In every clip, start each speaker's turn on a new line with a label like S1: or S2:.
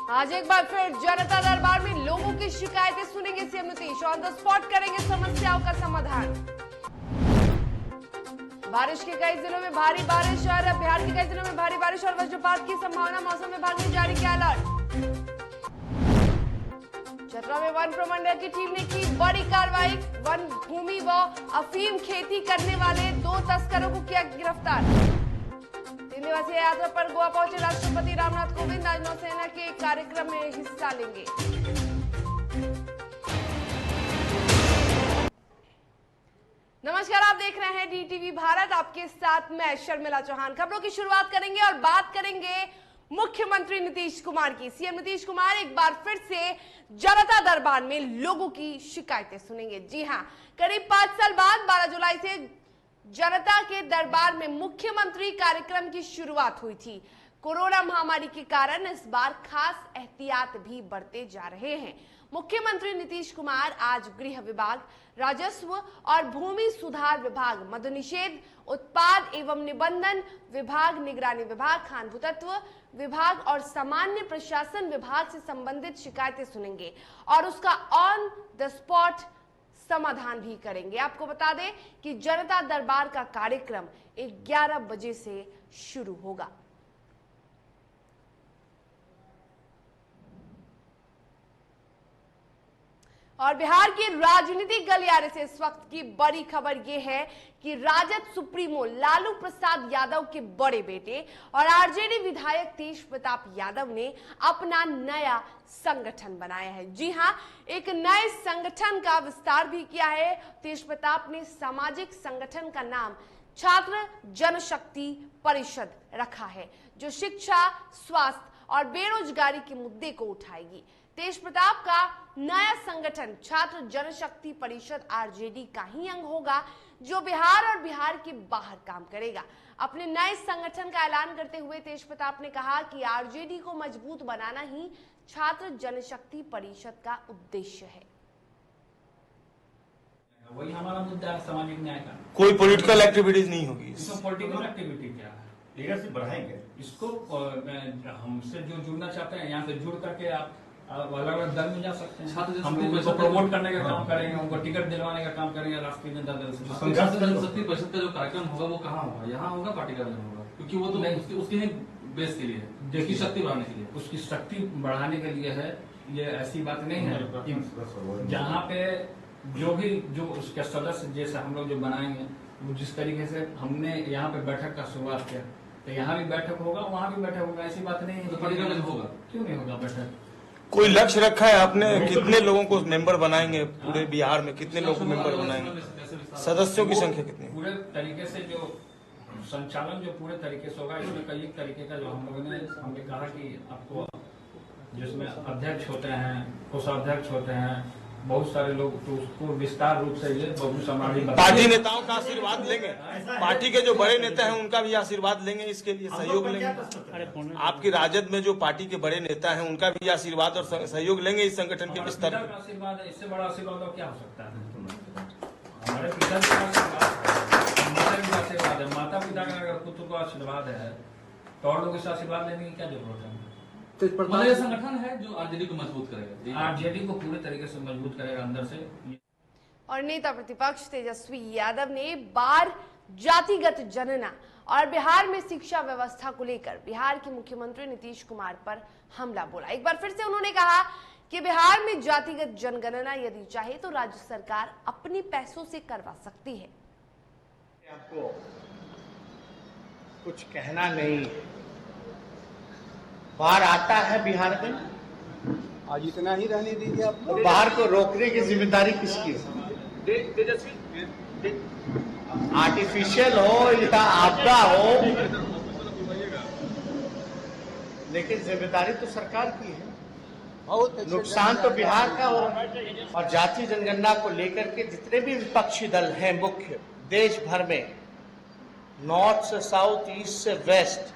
S1: आज एक बार फिर जनता दरबार में लोगों की शिकायतें सुनेंगे CM Nitish. On the spot करेंगे समस्याओं का समाधान। बारिश के कई जिलों में भारी बारिश और बिहार के कई जिलों में भारी बारिश और वज्रपात की संभावना, मौसम विभाग ने जारी किया अलर्ट। चतरा में वन प्रमंडल की टीम ने की बड़ी कार्रवाई, वन भूमि व अफीम खेती करने वाले 2 तस्करों को किया गिरफ्तार। 3 दिवसीय यात्रा पर गोवा पहुंचे राष्ट्रपति रामनाथ कोविंद आज नौसेना के कार्यक्रम में हिस्सा लेंगे। नमस्कार, आप देख रहे हैं डीटीवी भारत, आपके साथ मैं शर्मिला चौहान। खबरों की शुरुआत करेंगे और बात करेंगे मुख्यमंत्री नीतीश कुमार की। सीएम नीतीश कुमार एक बार फिर से जनता दरबार में लोगों की शिकायतें सुनेंगे। जी हां, करीब 5 साल बाद 12 जुलाई से जनता के दरबार में मुख्यमंत्री कार्यक्रम की शुरुआत हुई थी। कोरोना महामारी के कारण इस बार खास एहतियात भी बरते जा रहे हैं। मुख्यमंत्री नीतीश कुमार आज गृह विभाग, राजस्व और भूमि सुधार विभाग, मद्य निषेध, उत्पाद एवं निबंधन विभाग, निगरानी विभाग, खान भूतत्व विभाग और सामान्य प्रशासन विभाग से संबंधित शिकायतें सुनेंगे और उसका ऑन द स्पॉट समाधान भी करेंगे। आपको बता दें कि जनता दरबार का कार्यक्रम 11 बजे से शुरू होगा। और बिहार के राजनीतिक गलियारे से इस वक्त की बड़ी खबर यह है कि राजद सुप्रीमो लालू प्रसाद यादव के बड़े बेटे और आरजेडी विधायक तेज प्रताप यादव ने अपना नया संगठन बनाया है। जी हां, एक नए संगठन का विस्तार भी किया है। तेज प्रताप ने सामाजिक संगठन का नाम छात्र जनशक्ति परिषद रखा है, जो शिक्षा, स्वास्थ्य और बेरोजगारी के मुद्दे को उठाएगी। तेज प्रताप का नया संगठन छात्र जनशक्ति परिषद आरजेडी का ही अंग होगा, जो बिहार और बिहार के बाहर काम करेगा। अपने नए संगठन का ऐलान करते हुए तेज प्रताप ने कहा कि आरजेडी को मजबूत बनाना ही छात्र जनशक्ति परिषद का उद्देश्य है।
S2: वही हमारा मुद्दा है, सामाजिक न्याय का।
S3: कोई पॉलिटिकल एक्टिविटीज नहीं होगी।
S2: इसमें पॉलिटिकल एक्टिविटी क्या है?
S4: लीडरशिप बढ़ाएंगे
S2: इसको हमसे जो जुड़ना चाहते हैं यहाँ से जुड़ करके आप अलग अलग दल में जा सकते हैं। हम उनको प्रमोट करने का काम करेंगे, उनको टिकट दिलवाने का काम करेंगे राष्ट्रीय जनता दल से।
S5: जनशक्ति परिषद का जो कार्यक्रम होगा वो कहाँ होगा? यहाँ होगा, पार्टी कार्यालय में होगा, क्योंकि वो तो उसके ही बेस के लिए, उसकी शक्ति बढ़ाने के लिए,
S2: उसकी शक्ति बढ़ाने के लिए है। ये ऐसी बात नहीं है कि जहाँ पे जो उसके सदस्य जैसे हम लोग जो बनाएंगे, वो जिस तरीके से हमने यहाँ पे बैठक का शुरुआत किया, तो यहाँ भी बैठक होगा, वहाँ भी बैठक होगा। ऐसी बात नहीं है।
S5: तो पार्टी कार्यालय में होगा,
S2: क्यों नहीं होगा बैठक?
S3: कोई लक्ष्य रखा है आपने? कितने लोगों को मेंबर बनाएंगे? पूरे बिहार में कितने लोगों को मेंबर बनाएंगे? सदस्यों की संख्या कितनी?
S2: पूरे तरीके से जो संचालन जो पूरे तरीके से होगा, इसमें कई तरीके का जो हमने कहा कि आपको जिसमें अध्यक्ष होते हैं, कोषाध्यक्ष होते हैं, बहुत सारे लोग, तो उसको विस्तार रूप से ये बहुत समाधि
S3: पार्टी नेताओं का आशीर्वाद लेंगे, पार्टी के जो बड़े नेता हैं उनका भी आशीर्वाद लेंगे, इसके लिए सहयोग लेंगे। आपकी राजद में जो पार्टी के बड़े नेता हैं उनका भी आशीर्वाद और सहयोग लेंगे इस संगठन के विस्तार में।
S2: आशीर्वाद है, इससे बड़ा आशीर्वाद और क्या हो सकता है? हमारे पिता का आशीर्वाद है, माता पिता का अगर पुत्र को आशीर्वाद है तो और लोगों से आशीर्वाद लेने की क्या जरूरत है?
S5: मतलब संगठन है जो आरजेडी को मजबूत करेगा,
S2: आरजेडी को पूरे तरीके से मजबूत करेगा अंदर से।
S1: और नेता प्रतिपक्ष तेजस्वी यादव ने बार जातिगत जनगणना और बिहार में शिक्षा व्यवस्था को लेकर बिहार के मुख्यमंत्री नीतीश कुमार पर हमला बोला। एक बार फिर से उन्होंने कहा कि बिहार में जातिगत जनगणना यदि चाहे तो राज्य सरकार अपने पैसों से करवा सकती है।
S4: आपको कुछ कहना नहीं, बाहर आता है बिहार में,
S6: आज इतना ही रहने दीजिए आपको।
S4: तो बाहर को रोकने की जिम्मेदारी किसकी है? आर्टिफिशियल हो या आपदा हो, लेकिन जिम्मेदारी तो सरकार की है।
S6: बहुत
S4: नुकसान तो बिहार का हो रहा है। और जाति जनगणना को लेकर के जितने भी विपक्षी दल हैं मुख्य देश भर में, नॉर्थ से साउथ, ईस्ट से वेस्ट,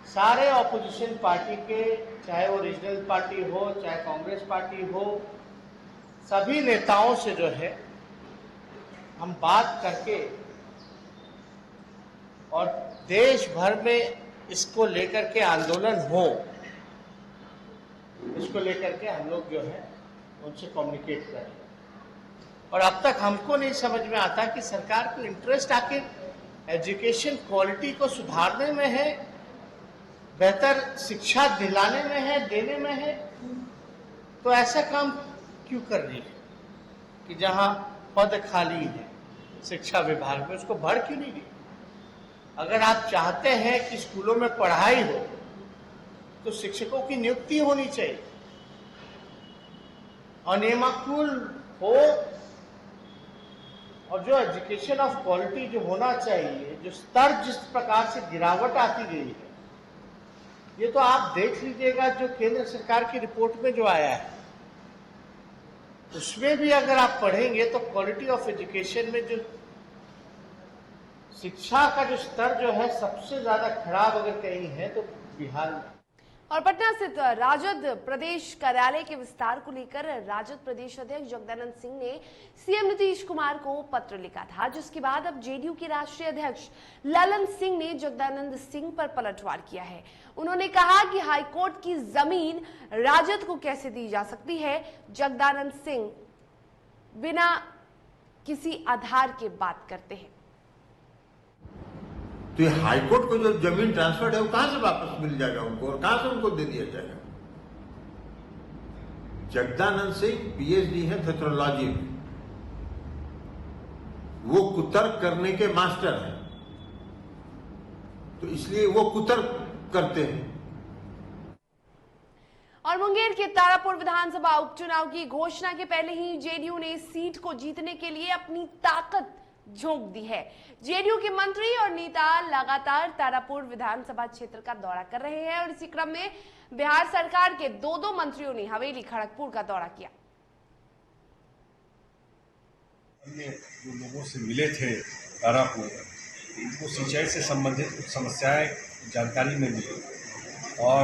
S4: सारे ऑपोजिशन पार्टी के, चाहे वो रीजनल पार्टी हो चाहे कांग्रेस पार्टी हो, सभी नेताओं से जो है हम बात करके और देश भर में इसको लेकर के आंदोलन हो, इसको लेकर के हम लोग जो है उनसे कम्युनिकेट कर रहे हैं। और अब तक हमको नहीं समझ में आता कि सरकार को इंटरेस्ट आखिर एजुकेशन क्वालिटी को सुधारने में है, बेहतर शिक्षा दिलाने में है, देने में है, तो ऐसा काम क्यों कर रही है कि जहां पद खाली है शिक्षा विभाग में उसको भर क्यों नहीं दी? अगर आप चाहते हैं कि स्कूलों में पढ़ाई हो तो शिक्षकों की नियुक्ति होनी चाहिए, अनियमानुकूल हो, और जो एजुकेशन ऑफ क्वालिटी जो होना चाहिए, जो स्तर जिस प्रकार से गिरावट आती गई है, ये तो आप देख लीजिएगा जो केंद्र सरकार की रिपोर्ट में जो आया है उसमें भी अगर आप पढ़ेंगे तो क्वालिटी ऑफ एजुकेशन में जो शिक्षा का जो स्तर जो है सबसे ज्यादा खराब अगर कहीं है तो बिहार में।
S1: और पटना स्थित राजद प्रदेश कार्यालय के विस्तार को लेकर राजद प्रदेश अध्यक्ष जगदानंद सिंह ने सीएम नीतीश कुमार को पत्र लिखा था, जिसके बाद अब जेडीयू के राष्ट्रीय अध्यक्ष ललन सिंह ने जगदानंद सिंह पर पलटवार किया है। उन्होंने कहा कि हाईकोर्ट की जमीन राजद को कैसे दी जा सकती है। जगदानंद सिंह बिना किसी आधार के बात करते हैं।
S7: तो ये हाईकोर्ट को जो जमीन ट्रांसफर है वो कहां से वापस मिल जाएगा उनको, और कहां से उनको दे दिया जाएगा? जगदानंद सिंह पीएचडी है थेट्रोलॉजी में, वो कुतर्क करने के मास्टर हैं, तो इसलिए वो कुतर्क करते हैं।
S1: और मुंगेर के तारापुर विधानसभा उपचुनाव की घोषणा के पहले ही जेडीयू ने सीट को जीतने के लिए अपनी ताकत झोंक दी है। जेडीयू के मंत्री और नेता लगातार तारापुर विधानसभा क्षेत्र का दौरा कर रहे हैं और इसी क्रम में बिहार सरकार के दो मंत्रियों ने हवेली खड़गपुर का दौरा किया।
S8: हमने जो लोगों से मिले थे तारापुर, इनको सिंचाई से संबंधित कुछ समस्याएं जानकारी में मिली और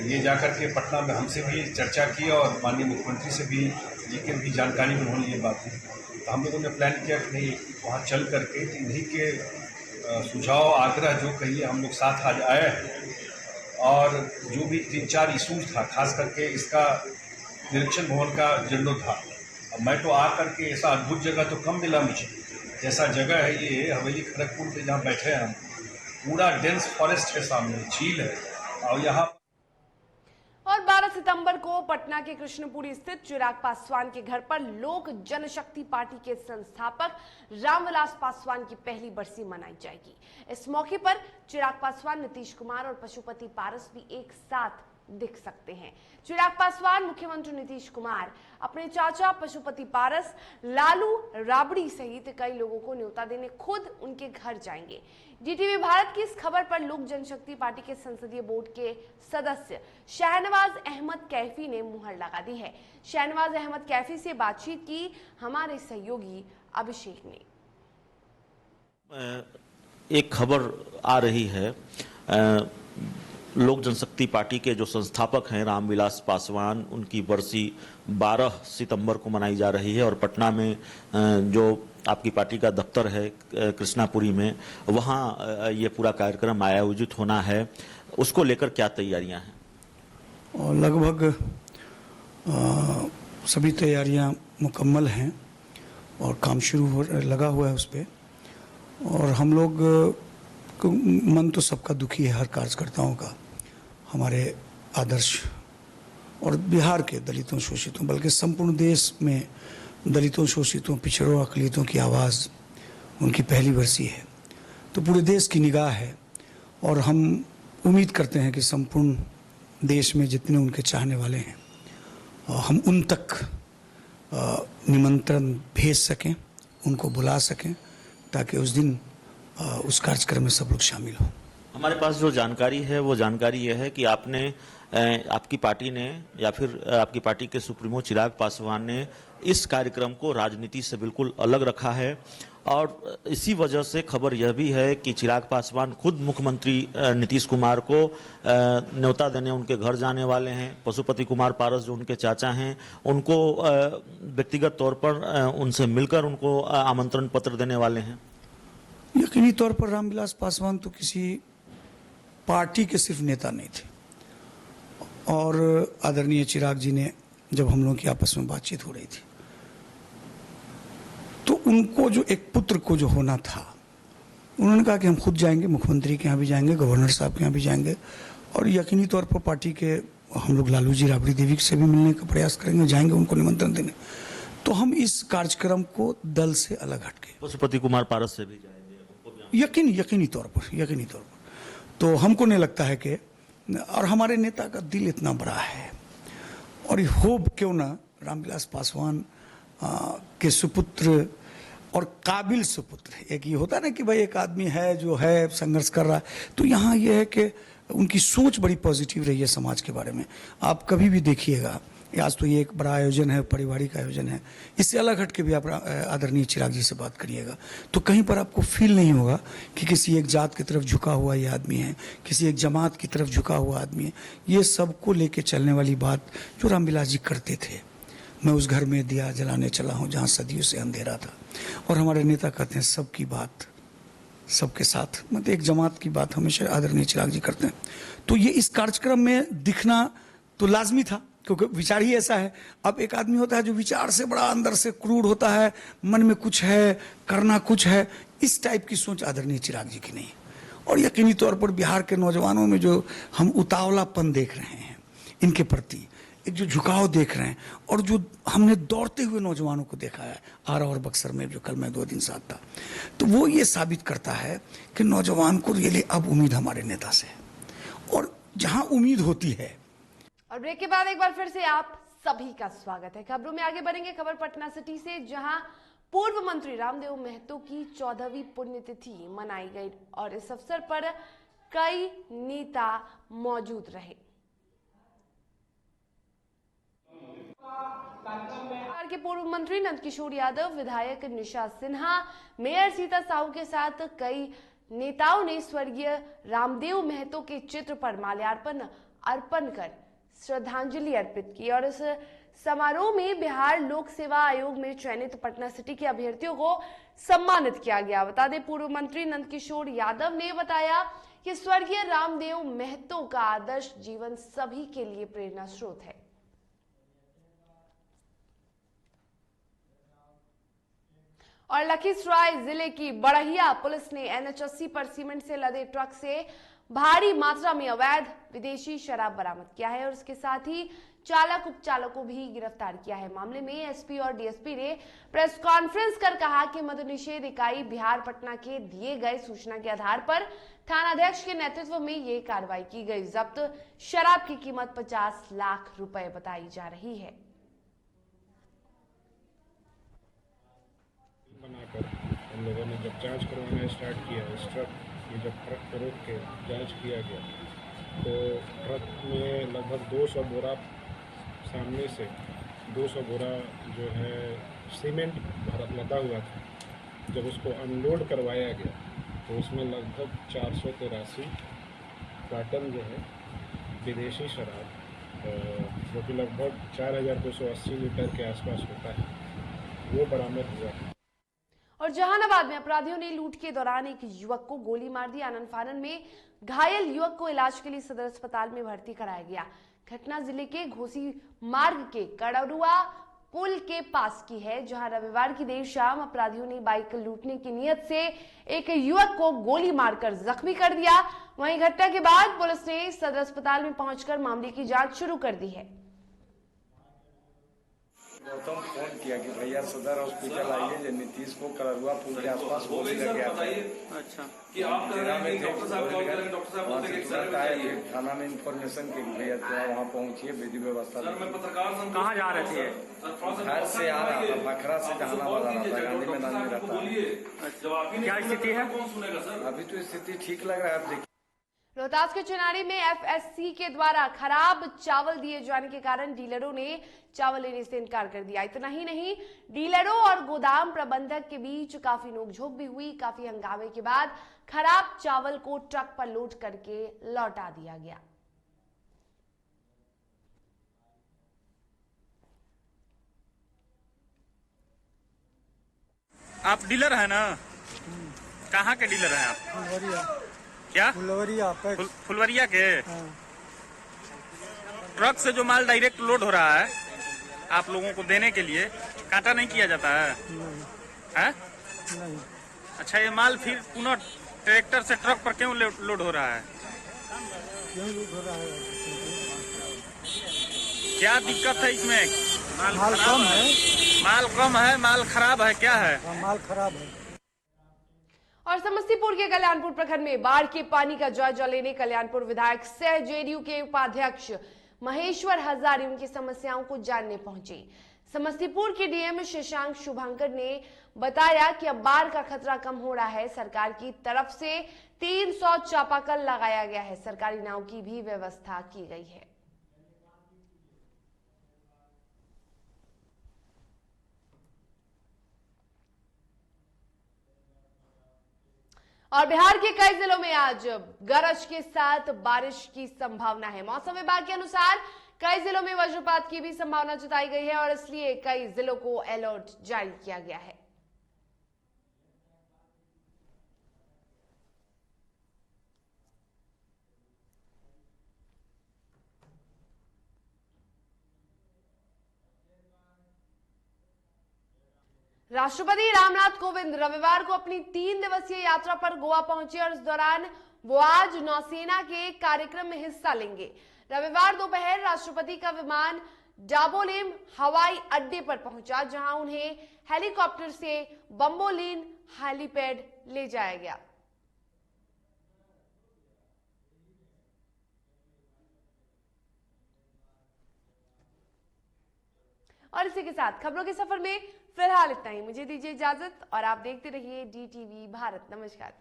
S8: ये जाकर के पटना में हमसे भी चर्चा की और माननीय मुख्यमंत्री से भी लेकर भी जानकारी में उन्होंने ये बात की। तो हम लोगों ने प्लान किया कि नहीं, वहाँ चल करके इन्हीं के सुझाव आग्रह जो कहिए हम लोग साथ आज आए हैं और जो भी 3-4 इशूज था, खास करके इसका निरीक्षण भवन का जीर्णोद्धार। अब मैं तो आकर के ऐसा अद्भुत जगह तो कम मिला मुझे, जैसा जगह है ये हवेली खड़गपुर पे जहाँ बैठे हैं हम, पूरा डेंस फॉरेस्ट है, सामने झील है और यहाँ।
S1: और 12 सितंबर को पटना के कृष्णपुरी स्थित चिराग पासवान के घर पर लोक जनशक्ति पार्टी के संस्थापक रामविलास पासवान की पहली बरसी मनाई जाएगी। इस मौके पर चिराग पासवान, नीतीश कुमार और पशुपति पारस भी एक साथ दिख सकते हैं। चिराग पासवान, मुख्यमंत्री नीतीश कुमार अपने चाचा पशुपति पारस, लालू राबड़ी सहित कई लोगों को न्योता देने खुद उनके घर जाएंगे। डीटीवी भारत की इस खबर पर लोक जनशक्ति पार्टी के संसदीय बोर्ड के सदस्य शहनवाज अहमद कैफी ने मुहर लगा दी है। शहनवाज अहमद कैफी से बातचीत की हमारे सहयोगी अभिषेक ने।
S9: एक खबर आ रही है, लोक जनशक्ति पार्टी के जो संस्थापक हैं रामविलास पासवान, उनकी बरसी 12 सितंबर को मनाई जा रही है और पटना में जो आपकी पार्टी का दफ्तर है कृष्णापुरी में, वहाँ ये पूरा कार्यक्रम आयोजित होना है। उसको लेकर क्या तैयारियां हैं?
S10: और लगभग सभी तैयारियां मुकम्मल हैं और काम लगा हुआ है उस पर। और हम लोग मन तो सबका दुखी है, हर कार्यकर्ताओं का, हमारे आदर्श और बिहार के दलितों शोषितों, बल्कि संपूर्ण देश में दलितों शोषितों पिछड़ों अकलियतों की आवाज़, उनकी पहली बरसी है, तो पूरे देश की निगाह है। और हम उम्मीद करते हैं कि संपूर्ण देश में जितने उनके चाहने वाले हैं हम उन तक निमंत्रण भेज सकें, उनको बुला सकें, ताकि उस दिन उस कार्यक्रम में सब लोग शामिल हों।
S9: हमारे पास जो जानकारी है वो जानकारी ये है कि आपकी पार्टी ने या फिर आपकी पार्टी के सुप्रीमो चिराग पासवान ने इस कार्यक्रम को राजनीति से बिल्कुल अलग रखा है और इसी वजह से खबर यह भी है कि चिराग पासवान खुद मुख्यमंत्री नीतीश कुमार को न्योता देने उनके घर जाने वाले हैं। पशुपति कुमार पारस जो उनके चाचा हैं, उनको व्यक्तिगत तौर पर उनसे मिलकर उनको आमंत्रण पत्र देने वाले हैं।
S10: यकीनी तौर पर रामविलास पासवान तो किसी पार्टी के सिर्फ नेता नहीं थे, और आदरणीय चिराग जी ने जब हम लोगों की आपस में बातचीत हो रही थी तो उनको जो एक पुत्र को जो होना था, उन्होंने कहा कि हम खुद जाएंगे, मुख्यमंत्री के यहाँ भी जाएंगे, गवर्नर साहब के यहाँ भी जाएंगे और यकीनी तौर पर पार्टी के हम लोग लालू जी राबड़ी देवी से भी मिलने का प्रयास करेंगे, जाएंगे उनको निमंत्रण देने। तो हम इस कार्यक्रम को दल से अलग हटके
S9: पशुपति कुमार पारस से भी जाएंगे,
S10: यकीनी तौर पर तो हमको नहीं लगता है कि, और हमारे नेता का दिल इतना बड़ा है और ये हो क्यों ना रामविलास पासवान के सुपुत्र और काबिल सुपुत्र। एक ये होता है ना कि भाई एक आदमी है जो है संघर्ष कर रहा है, तो यहाँ ये है कि उनकी सोच बड़ी पॉजिटिव रही है समाज के बारे में। आप कभी भी देखिएगा, आज तो ये एक बड़ा आयोजन है, पारिवारिक आयोजन है, इससे अलग हट के भी आप आदरणीय चिराग जी से बात करिएगा तो कहीं पर आपको फील नहीं होगा कि किसी एक जात की तरफ झुका हुआ ये आदमी है, किसी एक जमात की तरफ झुका हुआ आदमी है। ये सबको लेके चलने वाली बात जो रामविलास जी करते थे। मैं उस घर में दिया जलाने चला हूँ जहाँ सदियों से अंधेरा था, और हमारे नेता कहते हैं सबकी बात सबके साथ, मतलब एक जमात की बात हमेशा आदरणीय चिराग जी करते हैं। तो ये इस कार्यक्रम में दिखना तो लाजमी था क्योंकि विचार ही ऐसा है। अब एक आदमी होता है जो विचार से बड़ा अंदर से क्रूर होता है, मन में कुछ है, करना कुछ है, इस टाइप की सोच आदरणीय चिराग जी की नहीं। और यकीनी तौर पर बिहार के नौजवानों में जो हम उतावलापन देख रहे हैं, इनके प्रति एक जो झुकाव देख रहे हैं, और जो हमने दौड़ते हुए नौजवानों को देखा है आरा और बक्सर में, जो कल मैं 2 दिन साथ था, तो वो ये साबित करता है कि नौजवान को रियली अब उम्मीद हमारे नेता से है, और जहां उम्मीद होती है।
S1: और ब्रेक के बाद एक बार फिर से आप सभी का स्वागत है। खबरों में आगे बढ़ेंगे। खबर पटना सिटी से, जहां पूर्व मंत्री रामदेव महतो की 14वीं पुण्यतिथि मनाई गई और इस अवसर पर कई नेता मौजूद रहे। बिहार के पूर्व मंत्री नंदकिशोर यादव, विधायक निशा सिन्हा, मेयर सीता साहू के साथ कई नेताओं ने स्वर्गीय रामदेव महतो के चित्र पर माल्यार्पण अर्पण कर श्रद्धांजलि अर्पित की। और इस समारोह में बिहार लोक सेवा आयोग में चयनित पटना सिटी के अभ्यर्थियों को सम्मानित किया गया। बता दें, पूर्व मंत्री नंदकिशोर यादव ने बताया कि स्वर्गीय रामदेव महतो का आदर्श जीवन सभी के लिए प्रेरणा स्रोत है। और लखीसराय जिले की बड़हिया पुलिस ने NH80 पर सीमेंट से लदे ट्रक से भारी मात्रा में अवैध विदेशी शराब बरामद किया है और इसके साथ ही चालक उपचालक को भी गिरफ्तार किया है। मामले में एसपी और डीएसपी ने प्रेस कॉन्फ्रेंस कर कहा कि मद्य निषेध इकाई बिहार पटना के दिए गए सूचना के आधार पर थानाध्यक्ष के नेतृत्व में ये कार्रवाई की गई। जब्त शराब की कीमत 50 लाख रुपए बताई जा रही है।
S11: बनाकर हम लोगों ने जब जांच करवाना स्टार्ट किया, इस ट्रक में जब ट्रक को रोक के जांच किया गया तो ट्रक में लगभग 200 बोरा, सामने से 200 बोरा जो है सीमेंट लदा हुआ था। जब उसको अनलोड करवाया गया तो उसमें लगभग 483 कार्टन जो है विदेशी शराब, जो कि लगभग 4280 लीटर के आसपास होता है, वो बरामद हुआ है।
S1: और जहानाबाद में अपराधियों ने लूट के दौरान एक युवक को गोली मार दी। आनन फानन में घायल युवक को इलाज के लिए सदर अस्पताल में भर्ती कराया गया। घटना जिले के घोसी मार्ग के कड़रुआ पुल के पास की है, जहां रविवार की देर शाम अपराधियों ने बाइक लूटने की नियत से एक युवक को गोली मारकर जख्मी कर दिया। वहीं घटना के बाद पुलिस ने सदर अस्पताल में पहुंचकर मामले की जांच शुरू कर दी है।
S12: गौतम फोन किया कि भैया सदर हॉस्पिटल आइए, जो नीतीश को कररुआ पुल के आसपास गोली लग गया था। अच्छा, कि आप डॉक्टर साहब आए, थाना में इंफॉर्मेशन की भैया थोड़ा वहाँ पहुँचिए, विधि व्यवस्था।
S13: कहाँ जा रहे थे?
S12: घर से आ रहा था, भाखरा से जहानाबाद आ रहा था, गांधी मैदान में रहता है।
S13: क्या स्थिति है?
S12: अभी तो स्थिति ठीक लग रहा है। आप देखिए,
S1: रोहतास के चिनारी में एफएससी के द्वारा खराब चावल दिए जाने के कारण डीलरों ने चावल लेने से इनकार कर दिया। इतना ही नहीं, डीलरों और गोदाम प्रबंधक के बीच काफी नोकझोंक भी हुई। काफी हंगामे के बाद खराब चावल को ट्रक पर लोड करके लौटा दिया गया।
S13: आप डीलर है ना? कहाँ के डीलर हैं आप?
S6: फुलवरिया।
S13: क्या?
S6: फुलवरिया।
S13: फुलवरिया के? ट्रक से जो माल डायरेक्ट लोड हो रहा है आप लोगों को देने के लिए, कांटा नहीं किया जाता है? नहीं। अच्छा, ये माल फिर पुनः ट्रैक्टर से ट्रक पर क्यों लोड हो रहा है? क्या दिक्कत है इसमें?
S6: माल कम है।
S13: माल कम है, माल खराब है, क्या है?
S6: माल खराब है।
S1: और समस्तीपुर के कल्याणपुर प्रखंड में बाढ़ के पानी का जायजा लेने कल्याणपुर विधायक सह जेडीयू के उपाध्यक्ष महेश्वर हजारी उनकी समस्याओं को जानने पहुंचे। समस्तीपुर के डीएम शशांक शुभांकर ने बताया कि अब बाढ़ का खतरा कम हो रहा है। सरकार की तरफ से 300 चापाकल लगाया गया है। सरकारी नाव की भी व्यवस्था की गई है। और बिहार के कई जिलों में आज गरज के साथ बारिश की संभावना है। मौसम विभाग के अनुसार कई जिलों में वज्रपात की भी संभावना जताई गई है और इसलिए कई जिलों को अलर्ट जारी किया गया है। राष्ट्रपति रामनाथ कोविंद रविवार को अपनी 3 दिवसीय यात्रा पर गोवा पहुंचे और इस दौरान वो आज नौसेना के कार्यक्रम में हिस्सा लेंगे। रविवार दोपहर राष्ट्रपति का विमान डाबोलिम हवाई अड्डे पर पहुंचा, जहां उन्हें हेलीकॉप्टर से बम्बोलिम हेलीपैड ले जाया गया। और इसी के साथ खबरों के सफर में फिलहाल इतना ही। मुझे दीजिए इजाजत और आप देखते रहिए DTV भारत। नमस्कार।